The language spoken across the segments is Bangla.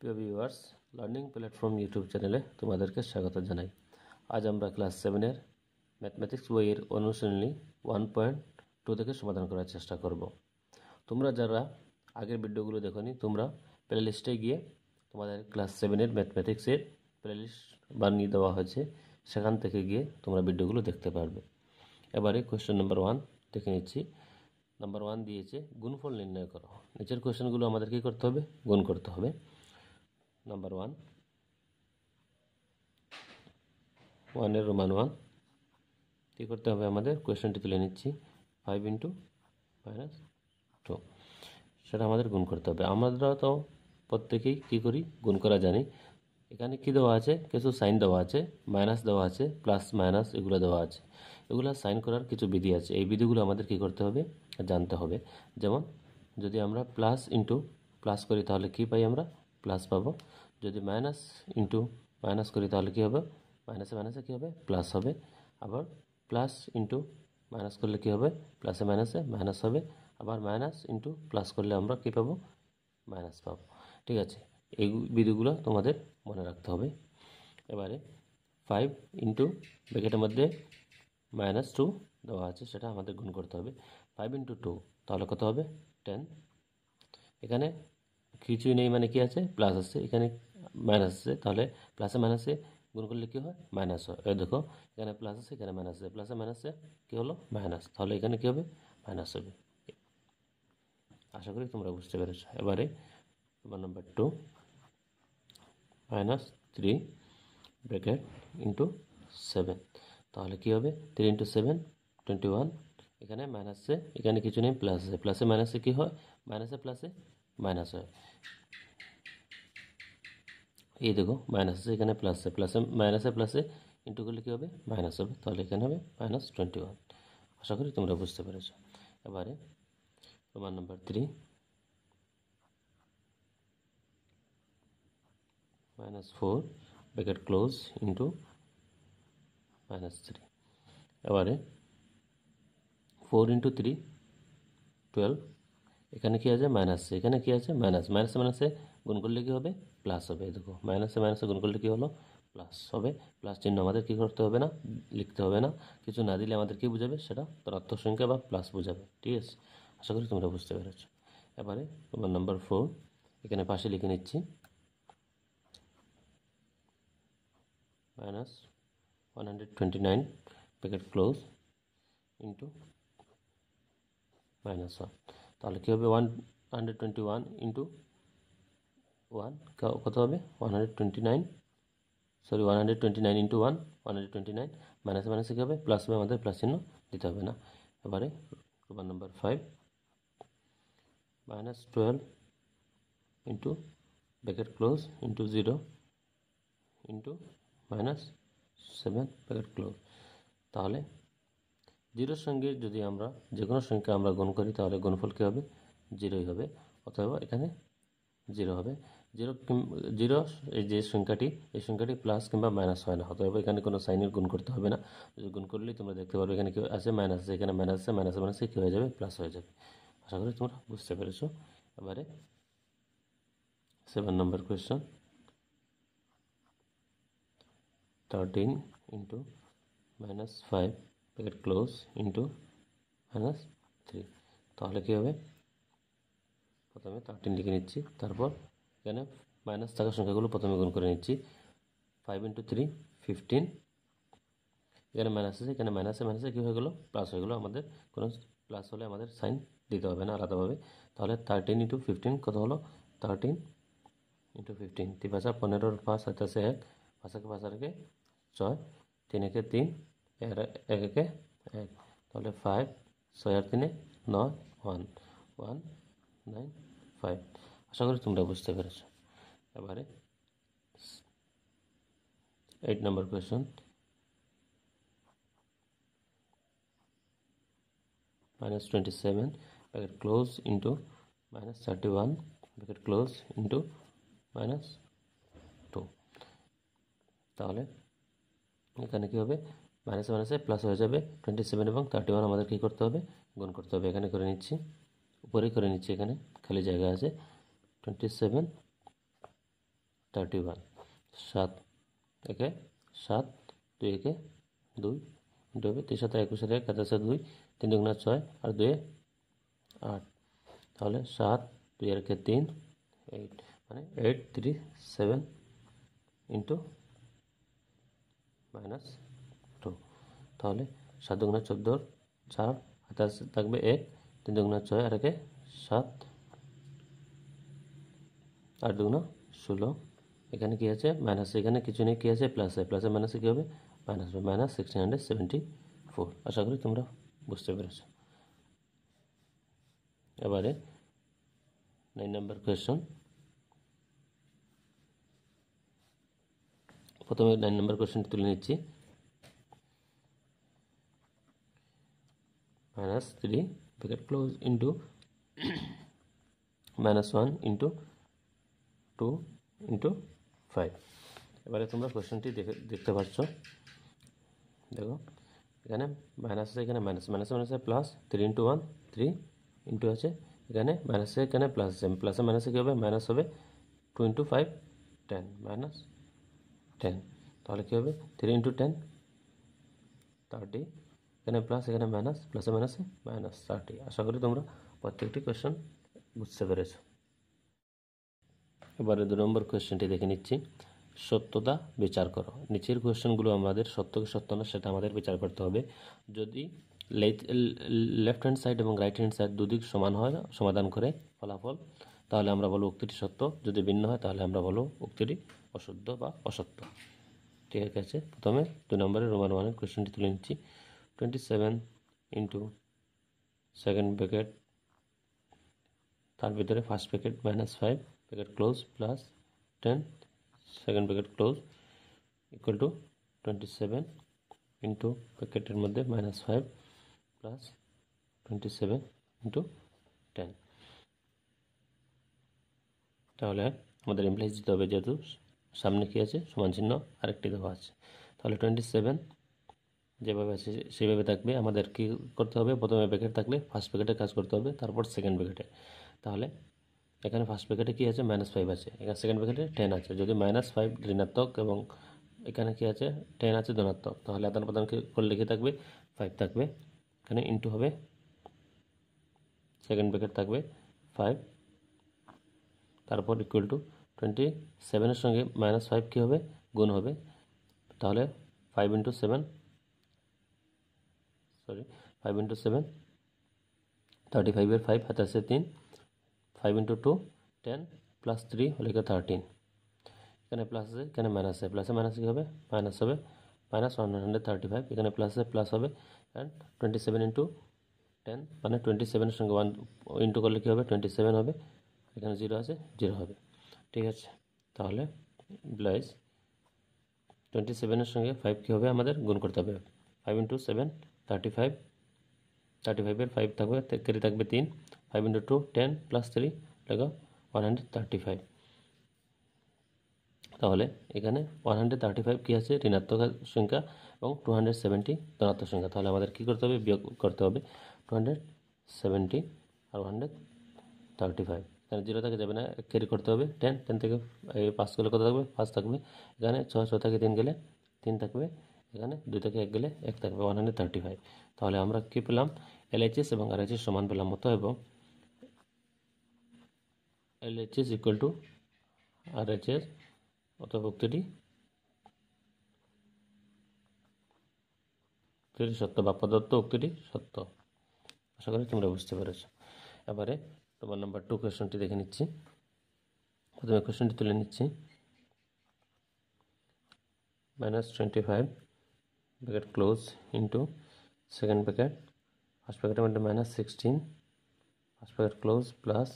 প্রিয় ভিউয়ার্স, লার্নিং প্ল্যাটফর্ম ইউটিউব চ্যানেলে তোমাদেরকে স্বাগত জানাই। আজ আমরা ক্লাস 7-এর ম্যাথমেটিক্স বইয়ের অনুশীলনী 1.2 থেকে সমাধান করার চেষ্টা করব। তোমরা যারা আগের ভিডিওগুলো দেখোনি, তোমরা প্লেলিস্টে গিয়ে তোমাদের ক্লাস 7-এর ম্যাথমেটিক্সের প্লেলিস্ট বানিয়ে দেওয়া হয়েছে, সেখান থেকে গিয়ে তোমরা ভিডিওগুলো দেখতে পারবে। এবারে কোয়েশ্চেন নাম্বার 1 দেখে নিচ্ছি। নাম্বার 1 দিয়েছে গুণফল নির্ণয় করো। নিচের কোয়েশ্চেনগুলো আমাদের কী করতে হবে? গুণ করতে হবে। নাম্বার 1 এর রোমান 1 কী করতে হবে? আমাদের কোয়েশ্চেনটি তুলে নিচ্ছি। 5 × -2 সেটা আমাদের গুণ করতে হবে। আমরা তো প্রত্যেকেই কী করি? গুণ করা জানি। এখানে কি দেওয়া আছে? কিছু সাইন দেওয়া আছে, মাইনাস দেওয়া আছে, প্লাস মাইনাস এগুলো দেওয়া আছে। এগুলো সাইন করার কিছু বিধি আছে। এই বিধিগুলো আমাদের কী করতে হবে? জানতে হবে। যেমন যদি আমরা প্লাস ইন্টু প্লাস করি তাহলে কি পাই? আমরা প্লাস পাবো। যদি মাইনাস ইন্টু মাইনাস করি তাহলে কি হবে? মাইনাসে মাইনাসে কী হবে? প্লাস হবে। আবার প্লাস ইন্টু মাইনাস করলে কি হবে? প্লাসে মাইনাসে মাইনাস হবে। আবার মাইনাস ইন্টু প্লাস করলে আমরা কি পাবো? মাইনাস পাবো। ঠিক আছে, এই বিধিগুলো তোমাদের মনে রাখতে হবে। এবারে 5 ইন্টু ব্র্যাকেটের মধ্যে -2 দেওয়া আছে, সেটা আমাদের গুণ করতে হবে। 5 × 2 তাহলে কত হবে? 10। এখানে কিছুই নেই, মানে কি আছে? প্লাস আছে, এখানে মাইনাস আছে, তাহলে প্লাসে মাইনাসে গুণ করলে কী হয়? মাইনাস হয়। এই দেখো, এখানে প্লাস আছে, এখানে মাইনাস আছে, প্লাসে মাইনাসে কী হলো? মাইনাস। তাহলে এখানে কী হবে? মাইনাস হবে। আশা করি তোমরা বুঝতে পেরেছ। এবারে নাম্বার 2 -3 ব্র্যাকেট ইন্টু 7, তাহলে কী হবে? 3 × 7 21। এখানে মাইনাসে, এখানে কিছু নেই, প্লাস আছে, প্লাসে মাইনাসে কী হয়? মাইনাসে প্লাসে মাইনাস হয়। এই দেখো, মাইনাস আছে, এখানে প্লাস আছে, প্লাসে মাইনাসে প্লাসে ইন্টু করলে কী হবে? মাইনাস হবে। তাহলে এখানে হবে -21। আশা করি তোমরা বুঝতে পেরেছ। এবারে প্রমাণ নাম্বার 3 -4 ব্র্যাকেট ক্লোজ ইন্টু -3। এবারে 4 × 3 12। এখানে কি আছে? মাইনাস আছে, এখানে কি আছে? মাইনাস। মাইনাসে মাইনাসে গুণ করলে কি হবে? প্লাস হবে। দেখো, মাইনাসে মাইনাসে গুণ করলে কি হলো? প্লাস হবে। প্লাস চিহ্ন আমাদের কি করতে হবে না? লিখতে হবে না। কিছু না দিলে আমাদের কি বোঝাবে? সেটা ধনাত্মক সংখ্যা বা প্লাস বোঝাবে। ঠিক আছে, আশা করি তোমরা বুঝতে পেরেছ। এবারে তোমার নাম্বার 4 এখানে পাশে লিখে নিচ্ছি। -129 ব্র্যাকেট ক্লোজ ইন্টু -1। তাহলে কী হবে? 121 ইন্টু 1 কত হবে? 129 ইন্টু 1 129। মাইনাসে মাইনাসে কী হবে? প্লাস হবে, আমাদের প্লাস চিহ্ন দিতে হবে না। এবারে প্রমাণ number 5 -12 into bracket close into 0 into -7 bracket close. তাহলে 0-র সঙ্গে যদি আমরা যে কোনো সংখ্যা আমরা গুণ করি তাহলে গুণফল কী হবে? 0ই হবে। অথবা এখানে 0 হবে। 0 এই যে সংখ্যাটি, এই সংখ্যাটি প্লাস কিংবা মাইনাস হয় না। অতএব এখানে কোনো সাইনের গুণ করতে হবে না। যদি গুণ করলেই তোমরা দেখতে পারবে এখানে কি আছে? মাইনাস আছে, এখানে মাইনাস আছে, মাইনাসে মাইনাসে কী হয়ে যাবে? প্লাস হয়ে যাবে। আশা করি তোমরা বুঝতে পেরেছো। এবারে 7 নম্বর question. 13 into -5 bracket close into -3। তাহলে কী হবে? প্রথমে 13 লিখে নিচ্ছি, তারপর এখানে মাইনাস থাকা সংখ্যাগুলো প্রথমে গুণ করে নিচ্ছি। 5 × 3 15। এখানে মাইনাস আছে, এখানে মাইনাসে মাইনাসে কী হয়ে গেলো? প্লাস হয়ে গেলো। আমাদের কোনো প্লাস হলে আমাদের সাইন দিতে হবে না আলাদাভাবে। তাহলে 13 × 15 কত হলো? 13 × 15 3 5 15 5 7 1 5 1 5 8 6 3 1 3 1 1 1। তাহলে 5 6 আর 3 9 1 1 9 5। আশা করি তোমরা বুঝতে পেরেছ। এবারে 8 নম্বর question. -27 bracket close into -31 bracket close into -2। তাহলে এখানে কী হবে? মাইনাসে মাইনাসে প্লাস হয়ে যাবে। 27 এবং 31 আমাদের কী করতে হবে? গুণ করতে হবে। এখানে করে নিচ্ছি, উপরেই করে নিচ্ছি, এখানে খালি জায়গা আছে। 27 31, 7 একে 7, 2 একে 2 ইন্টু হবে 3 7 21 1 7 2, 3 দুগুণা 6 আর 2 8, তাহলে 7 2 একে 3 8, মানে 8 3 7 ইন্টু -2, তাহলে 7 দুগুণা 14 4, হাতে থাকবে 1, 3 দুগুণা 6 আর একে 7, 8 দুগুণা 16, এখানে কি আছে মাইনাস, এখানে কিছু নেই, কি আছে প্লাসে, প্লাসে মাইনাসে কি হবে মাইনাস হবে, মাইনাস 1674। আশা করি তোমরা বুঝতে পেরেছো। এবারে 9 নম্বর কোয়েশ্চন। প্রথমে 9 নম্বর কোয়েশ্চনটি তুলে নিচ্ছি। -3 bracket close into -1 into 2 into 5। এবারে তোমরা কোয়েশ্চনটি দেখতে পাচ্ছ, দেখো এখানে মাইনাস আছে, এখানে মাইনাস, মাইনাসে মাইনাসে প্লাস, 3 ইন্টু 1 3 ইন্টু আছে এখানে মাইনাসে, এখানে প্লাস আছে, প্লাসে মাইনাসে কী হবে মাইনাস হবে, 2 ইন্টু 5 10 মাইনাস 10, তাহলে কী হবে 3 ইন্টু 10 30, এখানে প্লাস এখানে মাইনাস, প্লাসে মাইনাসে মাইনাস 30। আশা করি তোমরা প্রত্যেকটি কোয়েশ্চন বুঝতে পেরেছো। এবারে 2 নম্বর কোয়েশ্চনটি দেখে নিচ্ছি। সত্যতা বিচার করো। নিচের কোয়েশ্চনগুলো আমাদের সত্য কি সত্য না সেটা আমাদের বিচার করতে হবে। যদি লেফট হ্যান্ড সাইড এবং রাইট হ্যান্ড সাইড দুদিক সমান হয়, সমাধান করে ফলাফল, তাহলে আমরা বলবো উক্তিটি সত্য। যদি ভিন্ন হয় তাহলে আমরা বলবো উক্তিটি অশুদ্ধ বা অসত্য। ঠিক আছে, প্রথমে 2 নম্বরের রোমান 1-এর কোয়েশ্চনটি তুলে নিচ্ছি। 27 ইন্টু সেকেন্ড ব্র্যাকেট, তার ভিতরে first bracket -5 bracket close plus 10 second bracket close equal to 27 into ব্র্যাকেটের মধ্যে -5 প্লাস 27 ইন্টু 10। তাহলে আমাদের ইমপ্লাইজ দিতে হবে, যেহেতু সামনে কী আছে সমান চিহ্ন আরেকটি দেওয়া আছে, তাহলে 27 যেভাবে আছে সেভাবে থাকবে। আমাদের কি করতে হবে, প্রথমে ব্র্যাকেট থাকলে ফার্স্ট ব্র্যাকেটে কাজ করতে হবে, তারপর সেকেন্ড ব্র্যাকেটে। তাহলে এখানে ফার্স্ট ব্র্যাকেটে কি আছে -5 আছে, এখানে সেকেন্ড ব্র্যাকেটে 10 আছে। যদি -5 ঋণাত্মক এবং এখানে কি আছে 10 আছে ধনাত্মক, তাহলে আদান প্রদান করলে কি থাকবে 5 থাকবে, এখানে ইন্টু হবে, সেকেন্ড ব্র্যাকেট থাকবে 5, তারপর ইকুয়াল টু 27-এর সঙ্গে -5 কী হবে গুণ হবে, তাহলে 5 ইন্টু 7 35-এর 5 হাতে আছে 3, 5 ইন্টু 2 10 প্লাস 3 হলে 13, এখানে প্লাস আছে এখানে মাইনাস আছে, প্লাসে মাইনাস কী হবে মাইনাস হবে, -135, এখানে প্লাসে প্লাস হবে, অ্যান্ড 27 ইন্টু 10 মানে 27-এর সঙ্গে 1 ইন্টু করলে কী হবে 27 হবে, এখানে 0 আছে 0 হবে। ঠিক আছে, তাহলে ব্লাইজ 27-এর সঙ্গে 5 কী হবে আমাদের গুণ করতে হবে, 5 ইন্টু 7 35, 35-এর 5 থাকবে, কেটে থাকবে 3, 5 ইন্টু 2 10 প্লাস 3 লাগা 135। তাহলে এখানে 135 কী আছে ঋণাত্মক সংখ্যা এবং 270 ধনাত্মক সংখ্যা। তাহলে আমাদের কী করতে হবে, বিয়োগ করতে হবে 270 আর 135, এখানে 0 থেকে যাবে না, ক্যারি করতে হবে 10, 10 থেকে 5 গেলে কত থাকবে 5 থাকবে, এখানে 6 থেকে 3 গেলে 3 থাকবে, এখানে 2 থেকে 1 গেলে 1 থাকবে, 135। তাহলে আমরা কী পেলাম, LHS এবং RHS সমান পেলাম মতো, এবং LHS ইকুয়াল টু RHS, অতএব উক্তিটি সত্য বা প্রদত্ত উক্তিটি সত্য। আশা করি তোমরা বুঝতে পেরেছ। এবারে তোমার নাম্বার 2 কোয়েশ্চনটি দেখে নিচ্ছি। প্রথমে কোয়েশ্চনটি তুলে নিচ্ছি। -25 bracket close into second bracket, first ব্র্যাকেটের মধ্যে -16 first bracket close plus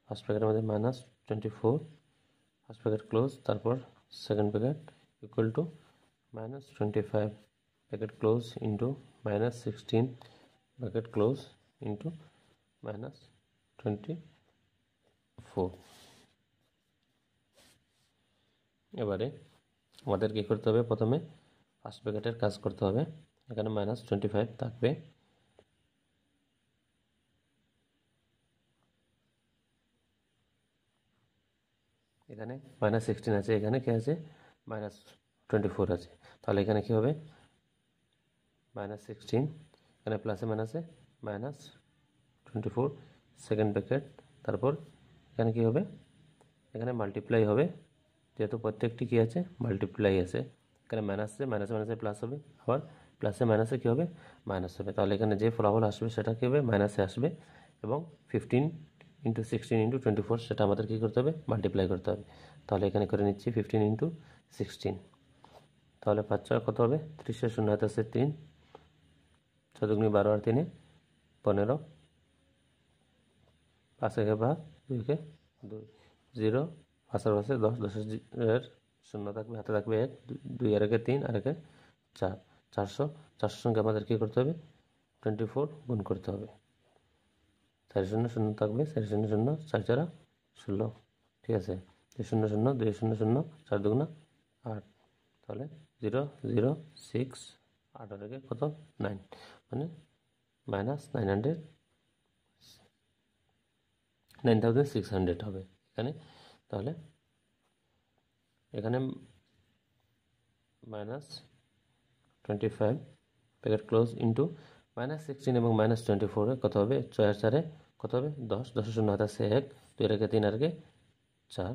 first ব্র্যাকেটের মধ্যে -24 ফার্স্ট ব্র্যাকেট ক্লোজ, তারপর second bracket equal to -25 bracket close into -16 bracket close into -24। এবারে আমাদের কী করতে হবে, প্রথমে ফার্স্ট ব্র্যাকেটের কাজ করতে হবে, এখানে -25 থাকবে, এখানে -16 আছে, এখানে কি আছে -24 আছে, তাহলে এখানে কি হবে -16, এখানে প্লাসে মাইনাসে -24 সেকেন্ড ব্র্যাকেট, তারপর এখানে কি হবে, এখানে মাল্টিপ্লাই হবে, যেহেতু প্রত্যেকটি কি আছে মাল্টিপ্লাই আছে, এখানে মাইনাসে মাইনাসে মাইনাসে প্লাস হবে, আবার প্লাসে মাইনাসে কী হবে মাইনাস হবে, তাহলে এখানে যে ফলাফল আসবে সেটা কী হবে মাইনাসে আসবে, এবং 15 × 16 × 24 সেটা আমাদের কী করতে হবে মাল্টিপ্লাই করতে হবে, তাহলে এখানে করে নিচ্ছি 15 × 16, তাহলে 5 × 6 কত হবে 30, 0 হাতে আছে 3, 6 দুগুণে 12 আর 3 15, 5 একে 5, 2 কে 2, 0, 5 আর 5 10, 10 শূন্য থাকবে, হাতে থাকবে 1, 2 আর 1 3 আর 1 4, 400, 400 সঙ্গে আমাদের কী করতে হবে 24 গুণ করতে হবে, 4 শূন্য শূন্য থাকবে, 4 শূন্য শূন্য 4 4 16, ঠিক আছে, 2 শূন্য শূন্য 2 শূন্য শূন্য 4 দুগুণা 8, তাহলে 0 0 6 8 আর 1 কত 9, মানে -9600 হবে এখানে, তাহলে এখানে -25 ব্র্যাকেট ক্লোজ ইন্টু -16 এবং -24 কত হবে 6 আর 4 কত হবে 10, 10 শূন্য হাতে আছে 1, 2 আর 1 3 আর 1 4,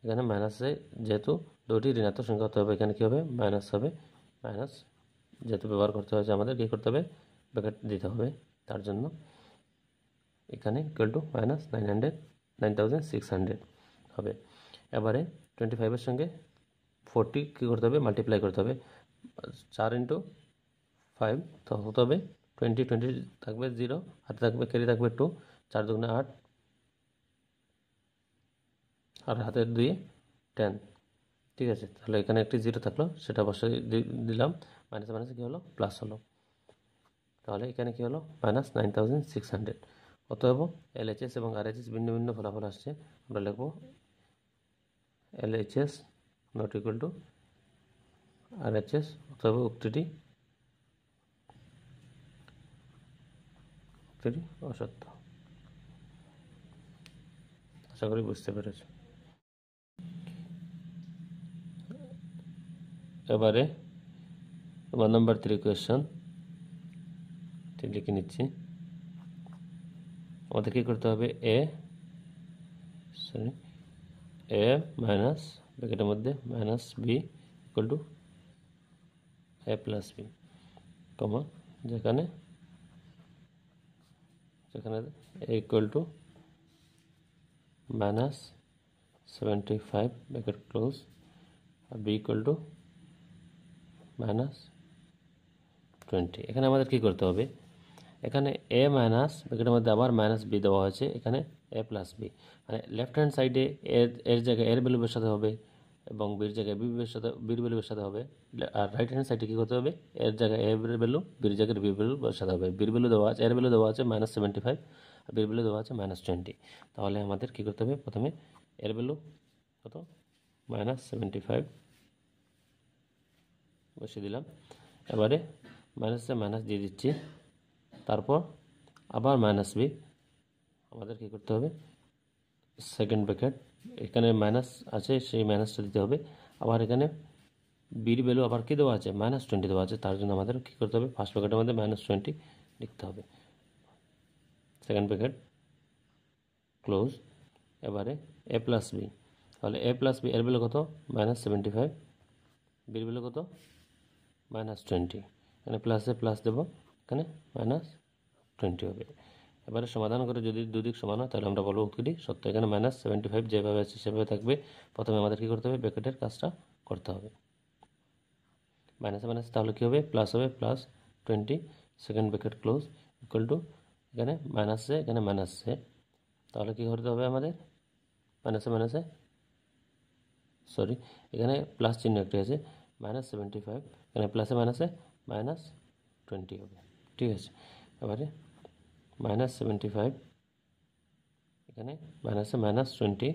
এখানে মাইনাসে যেহেতু দুটি ঋণাত্মক সংখ্যা হতে হবে, এখানে কী হবে মাইনাস হবে, মাইনাস যেহেতু ব্যবহার করতে হয়েছে আমাদের কী করতে হবে ব্র্যাকেট দিতে হবে, তার জন্য এখানে ইকুয়াল টু -9600 হবে। এবারে 25-এর সঙ্গে 40 কী করতে হবে মাল্টিপ্লাই করতে হবে, 4 × 5 তো হতে হবে 20, 20 থাকবে 0, হাতে থাকবে ক্যারি থাকবে 2, 4 দুগুণে 8 আর হাতের 2 10, ঠিক আছে, তাহলে এখানে একটি 0 থাকলো, সেটা অবশ্যই দিলাম, মাইনাসে মাইনাসে কী হলো প্লাস হলো, তাহলে এখানে কী হলো -9600, অতএব LHS এবং RHS ভিন্ন ভিন্ন ফলাফল আসছে, আমরা লিখব LHS not equal to RHS, অতএব উক্তিটি অসত্য। আশা করি বুঝতে পেরেছ। এবারে 1 নাম্বার 3 কোয়েশ্চন লিখে নিচ্ছি, আমাদের কী করতে হবে a মাইনাস ব্র্যাকেটের মধ্যে -b equal to a + b, comma যেখানে a equal to -75 bracket close আর b ইকুয়াল টু -20, এখানে আমাদের কী করতে হবে, এখানে a মাইনাস ব্র্যাকেটের মধ্যে আবার -b দেওয়া হয়েছে, এখানে a + b, মানে লেফট হ্যান্ড সাইডে এর জায়গায় এর ভ্যালু বসাতে হবে এবং বির জায়গায় বির ভ্যালু বসাতে হবে, আর রাইট হ্যান্ড সাইডে কী করতে হবে এর জায়গায় এর ভ্যালু বির জায়গায় বি ভ্যালু বসাতে হবে, বির ভ্যালু দেওয়া আছে, এর ভ্যালু দেওয়া আছে -75 আর বির ভ্যালু দেওয়া আছে -20, তাহলে আমাদের কী করতে হবে প্রথমে এর ভ্যালু কত -75 বসিয়ে দিলাম, এবারে মাইনাসে মাইনাস দিয়ে দিচ্ছি, তারপর আবার -b, আমাদের কী করতে হবে সেকেন্ড ব্র্যাকেট, এখানে মাইনাস আছে সেই মাইনাসটা দিতে হবে, আবার এখানে বির ভ্যালু আবার কী দেওয়া আছে -20 দেওয়া আছে, তার জন্য আমাদের কী করতে হবে ফার্স্ট ব্র্যাকেটের মধ্যে -20 লিখতে হবে, সেকেন্ড ব্র্যাকেট ক্লোজ, এবারে a + b, তাহলে a + b এর ভ্যালু কত -75, বির ভ্যালু কত -20, এখানে প্লাসে প্লাস দেবো, এখানে -20 হবে। এবারে সমাধান করে যদি দুদিক সমান হয় তাহলে আমরা বলবো উক্তিটি সত্য, এখানে -75 যেভাবে আছে সেভাবে থাকবে, প্রথমে আমাদের কী করতে হবে ব্র্যাকেটের কাজটা করতে হবে, মাইনাসে মাইনাসে তাহলে কী হবে প্লাস হবে +20, second bracket close equal to, এখানে মাইনাসে এখানে মাইনাসে, তাহলে কী করতে হবে আমাদের মাইনাসে মাইনাসে এখানে প্লাস চিহ্ন একটি আছে -75, এখানে প্লাসে মাইনাসে -20 হবে, ঠিক আছে, এবারে -75 এখানে মাইনাসে -20,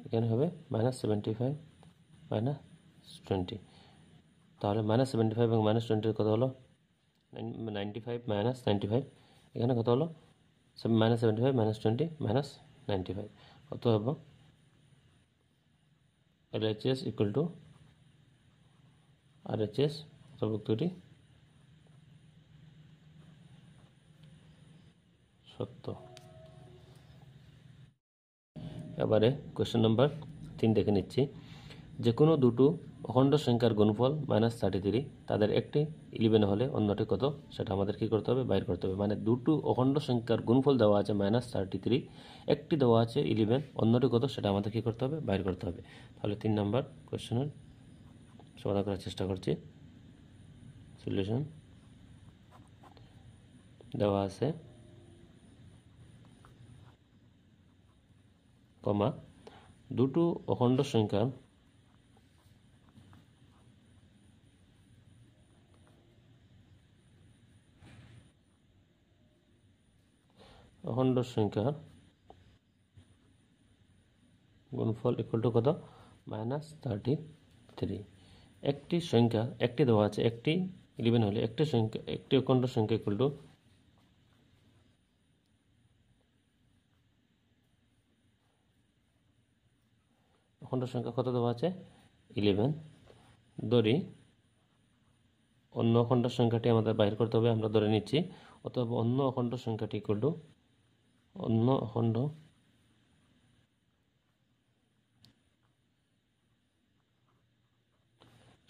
এখানে হবে -75 -20, তাহলে -75 এবং -20 কত হলো 95 -95, এখানে কত হলো -75 -20 -95, অতএব LHS ইকুয়াল টু RHS, উক্তটি সত্য। এবারে কোয়েশ্চেন নাম্বার 3 দেখে নিচ্ছি। যে কোনো দুটো অখণ্ড সংখ্যার গুণফল -33, তাদের একটি 11 হলে অন্যটি কত সেটা আমাদের কি করতে হবে, বাইর করতে হবে। মানে দুটো অখণ্ড সংখ্যার গুণফল দেওয়া আছে -33, একটি দেওয়া আছে 11, অন্যটি কত সেটা আমাদের কি করতে হবে, বাইর করতে হবে। তাহলে 3 নাম্বার কোয়েশ্চেনের সমাধান করার চেষ্টা করছি। সলিউশন দেওয়া আছে কমা দুটো অখণ্ড সংখ্যার গুণফল ইকুয়াল টু কত, -33। একটি সংখ্যা, একটি দেওয়া আছে, একটি 11 হলে একটি সংখ্যা, একটি অখণ্ড সংখ্যা ইকুয়াল টু অখণ্ড সংখ্যা কত দেওয়া আছে, 11। ধরি অন্য অখণ্ড সংখ্যাটি আমাদের বাইর করতে হবে, আমরা ধরে নিচ্ছি। অতএব অন্য অখণ্ড সংখ্যাটি ইকুয়াল টু অন্য অখণ্ড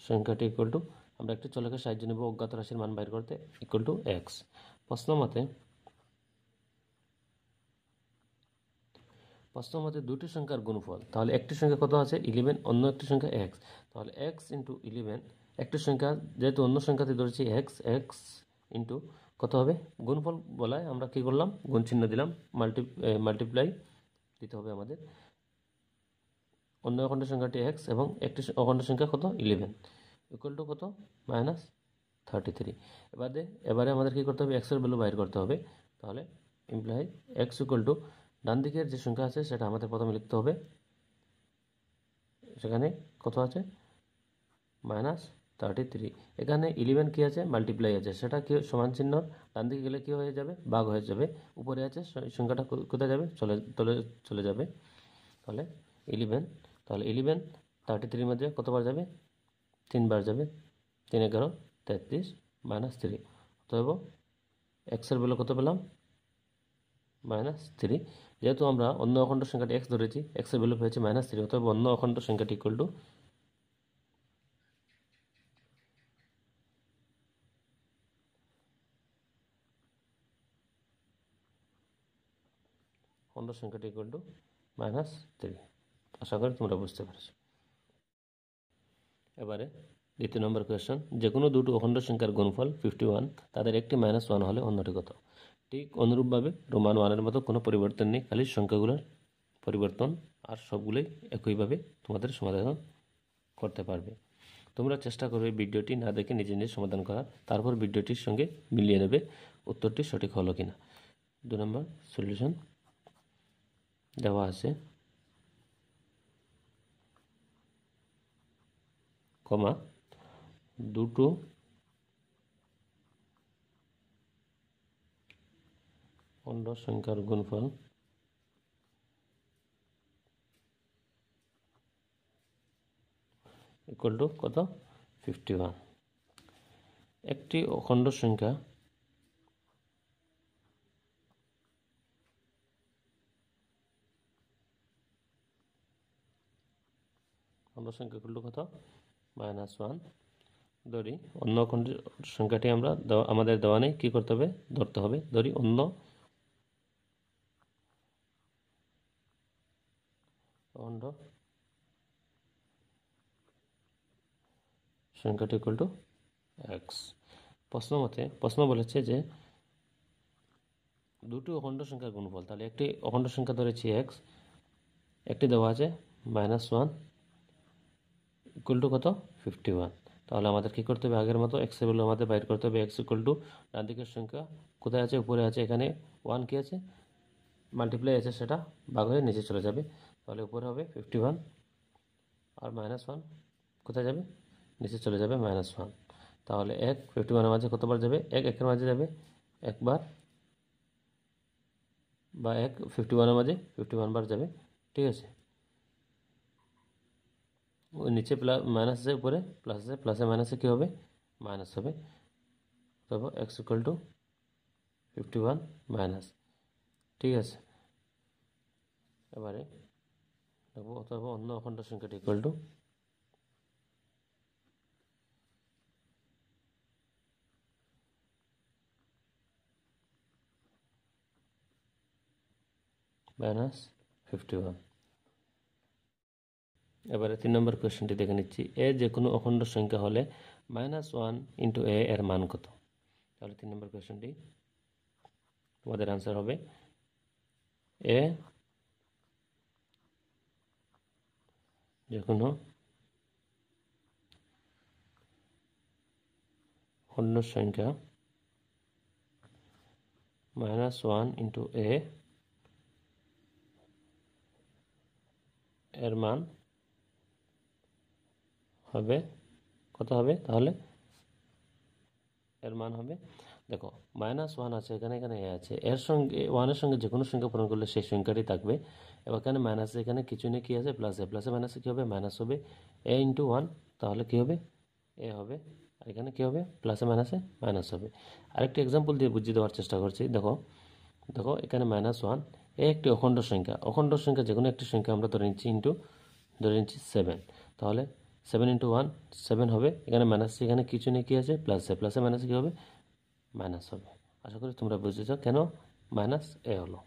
সংখ্যাটি ইকুয়াল টু, আমরা একটি চলকের সাহায্য নেব অজ্ঞাত রাশির মান বাইর করতে, ইকুয়াল টু x। প্রশ্ন মতে দুটি সংখ্যার গুণফল, তাহলে একটি সংখ্যা কত আছে 11, অন্য একটি সংখ্যা x, তাহলে x ইন্টু 11, একটি সংখ্যা যেহেতু অন্য সংখ্যাতে ধরেছি x ইন্টু কত হবে, গুণফল বলায় আমরা কি করলাম, গুণ চিহ্ন দিলাম, মাল্টিপ্লাই দিতে হবে আমাদের। অন্য অখণ্ড সংখ্যাটি x এবং একটি অখণ্ড সংখ্যা কত 11 ইকুয়াল টু কত, -33। এবারে আমাদের কি করতে হবে, x এর ভ্যালু বাইর করতে হবে। তাহলে ইমপ্লাই x ইকুয়াল টু, ডান দিকের যে সংখ্যা আছে সেটা আমাদের প্রথমে লিখতে হবে। সেখানে কত আছে, -33। এখানে 11 কি আছে, মাল্টিপ্লাই আছে, সেটা কি সমান চিহ্ন ডান দিকে গেলে কি হয়ে যাবে, ভাগ হয়ে যাবে। উপরে আছে সংখ্যাটা কোথায় যাবে, চলে যাবে। তাহলে 11, তাহলে 11 33 মধ্যে কতবার যাবে, 3 বার যাবে। 3 11 33 -3। অতএব x এর ভ্যালু কত পেলাম, -3। যেহেতু আমরা অন্য অখণ্ড সংখ্যাটি x ধরেছি, x এর ভ্যালু পেয়েছি -3, অতএব অন্য অখণ্ড সংখ্যাটি ইকুয়াল টু -3। আশা করি তোমরা বুঝতে পেরেছো। এবারে দ্বিতীয় নম্বর কোয়েশ্চন, যে কোনো দুটো অখণ্ড সংখ্যার গুণফল 51, তাদের একটি -1 হলে অন্যটি কত। ঠিক অনুরূপভাবে রোমান 1-এর মতো কোনো পরিবর্তন নেই, খালি সংখ্যাগুলোর পরিবর্তন, আর সবগুলোই একইভাবে তোমাদের সমাধান করতে পারবে। তোমরা চেষ্টা করবে ভিডিওটি না দেখে নিজে নিজে সমাধান করার, তারপর ভিডিওটির সঙ্গে মিলিয়ে নেবে উত্তরটি সঠিক হলো কিনা। 2 নম্বর সলিউশন দেওয়া আছে কমা দুটো অখণ্ড সংখ্যার গুণফল ইকুয়াল টু কত, 51। একটি অখণ্ড সংখ্যা ইকুয়াল টু কত, -1। ধরি অন্য অখণ্ড সংখ্যাটি আমরা আমাদের দেওয়া নেই, কি করতে হবে, ধরতে হবে। ধরি অন্য অখণ্ড সংখ্যাটি ইকুয়াল টু x। প্রশ্ন বলেছে যে দুটি অখণ্ড সংখ্যার গুণফল, তাহলে একটি অখণ্ড সংখ্যা ধরেছি x, একটি দেওয়া আছে -1 ইকুয়াল টু কত, 51। তাহলে আমাদের কি করতে হবে, আগের মতো x এর ভ্যালু আমাদের বাইর করতে হবে। x ইকুয়াল টু ডান দিকের সংখ্যা কোথায় আছে, উপরে আছে, এখানে 1 কি আছে, মাল্টিপ্লাই আছে, সেটা ভাগ হয়ে নিচে চলে যাবে। তাহলে উপরে হবে 51 আর -1 কোথায় যাবে, নিচে চলে যাবে -1। তাহলে 1 51-এর মাঝে কতবার যাবে, 1 1-এর মাঝে যাবে একবার, বা 1 51-এর মাঝে 51 বার যাবে, ঠিক আছে। ওই নিচে প্লাস মাইনাস আছে, উপরে প্লাস আছে, প্লাসে মাইনাসে কী হবে? মাইনাস হবে। তারপর এক্স ইকুয়াল টু 51 মাইনাস। ঠিক আছে, এবারে দেখো অথবা অন্য অখণ্ড সংখ্যাটি ইকুয়াল টু -51। এবারে 3 নম্বর কোয়েশ্চেনটি দেখে নিচ্ছি। এ যে কোনো অখণ্ড সংখ্যা হলে -1 ইন্টু এ এর মান কত? তাহলে 3 নম্বর কোয়েশ্চেনটি তোমাদের আনসার হবে এ যে কোনো অখণ্ড সংখ্যা -1 ইন্টু এ এর মান হবে কত হবে? তাহলে এর মান হবে, দেখো -1 আছে এখানে, এখানে এ আছে, এর সঙ্গে 1-এর সঙ্গে যে কোনো সংখ্যা পূরণ করলে সেই সংখ্যাটি থাকবে। এবার এখানে মাইনাস, এখানে কিছু নেই, কী আছে? প্লাসে, প্লাসে মাইনাসে কী হবে? মাইনাস হবে। এ ইন্টু 1 তাহলে কী হবে? এ হবে। আর এখানে কী হবে? প্লাসে মাইনাসে মাইনাস হবে। আরেকটি এক্সাম্পল দিয়ে বুঝিয়ে দেওয়ার চেষ্টা করছি। দেখো দেখো এখানে -1, এ একটি অখণ্ড সংখ্যা। অখণ্ড সংখ্যা যে কোনো একটি সংখ্যা আমরা ধরে নিচ্ছি ইন্টু, ধরে নিচ্ছি 7। তাহলে 7 ইন্টু 1 7 হবে। এখানে মাইনাস, এখানে কিছু নেই, কী আছে? প্লাসে, প্লাসে মাইনাসে কী হবে? মাইনাস হবে। আশা করি তোমরা বুঝেছ কেন মাইনাস এ হলো।